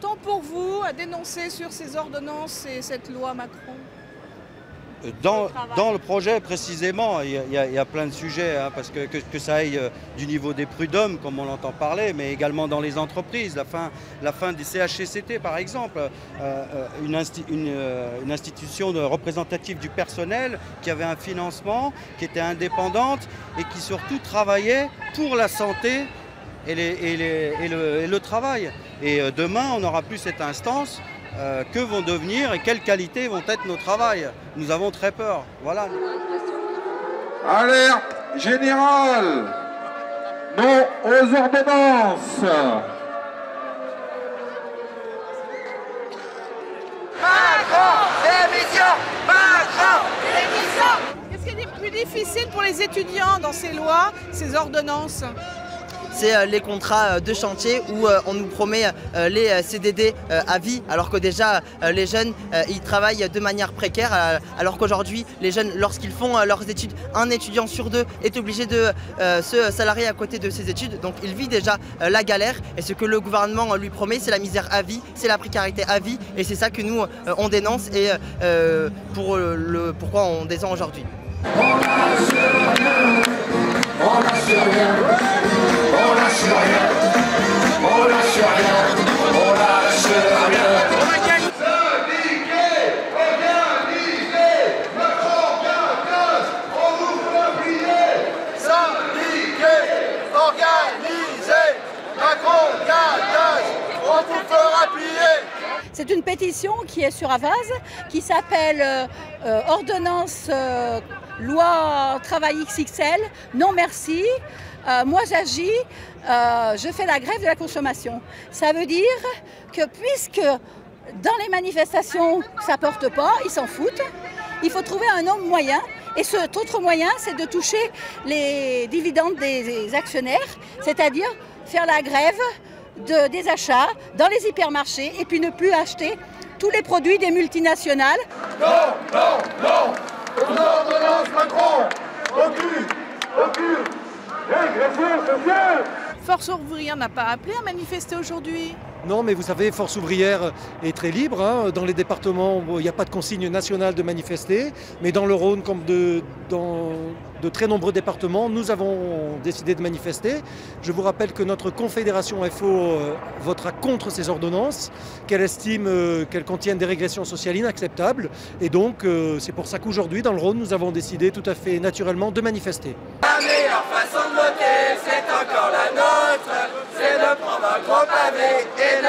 important pour vous à dénoncer sur ces ordonnances et cette loi Macron? Dans le projet précisément, il y a plein de sujets, hein, parce que ça aille du niveau des prud'hommes, comme on l'entend parler, mais également dans les entreprises, la fin des CHCCT par exemple, une institution représentative du personnel qui avait un financement, qui était indépendante et qui surtout travaillait pour la santé et le travail. Et demain, on n'aura plus cette instance. Que vont devenir et quelles qualités vont être nos travails? Nous avons très peur. Voilà. Alerte générale. Non aux ordonnances. Macron, démission. Macron, démission. Qu'est-ce qui est le plus difficile pour les étudiants dans ces lois, ces ordonnances? C'est les contrats de chantier où on nous promet les CDD à vie, alors que déjà les jeunes ils travaillent de manière précaire, alors qu'aujourd'hui les jeunes, lorsqu'ils font leurs études, un étudiant sur deux est obligé de se salarier à côté de ses études, donc il vit déjà la galère, et ce que le gouvernement lui promet, c'est la misère à vie, c'est la précarité à vie, et c'est ça que nous on dénonce, et pourquoi on descend aujourd'hui. On lâche rien. On lâche rien. On lâche rien. On lâche rien. On lâche rien. Syndiqués, organisés, Macron casse, on vous fait plier. Syndiqués, organisés, Macron casse, on vous fera plier. C'est une pétition qui est sur Avaz, qui s'appelle Ordonnance Loi Travail XXL, non merci, moi j'agis, je fais la grève de la consommation. Ça veut dire que puisque dans les manifestations ça ne porte pas, ils s'en foutent, il faut trouver un autre moyen. Et cet autre moyen, c'est de toucher les dividendes des actionnaires, c'est-à-dire faire la grève des achats dans les hypermarchés et puis ne plus acheter tous les produits des multinationales. Non, non, non. Aux ordonnances Macron, aucune régression sociale. Force ouvrière n'a pas appelé à manifester aujourd'hui? Non, mais vous savez, Force ouvrière est très libre. Hein. Dans les départements, il n'y a pas de consigne nationale de manifester. Mais dans le Rhône, comme dans de très nombreux départements, nous avons décidé de manifester. Je vous rappelle que notre confédération FO votera contre ces ordonnances, qu'elle estime qu'elles contiennent des régressions sociales inacceptables. Et donc, c'est pour ça qu'aujourd'hui, dans le Rhône, nous avons décidé tout à fait naturellement de manifester. La meilleure façon de voter, c'est encore la nôtre. C'est de prendre un gros pavé et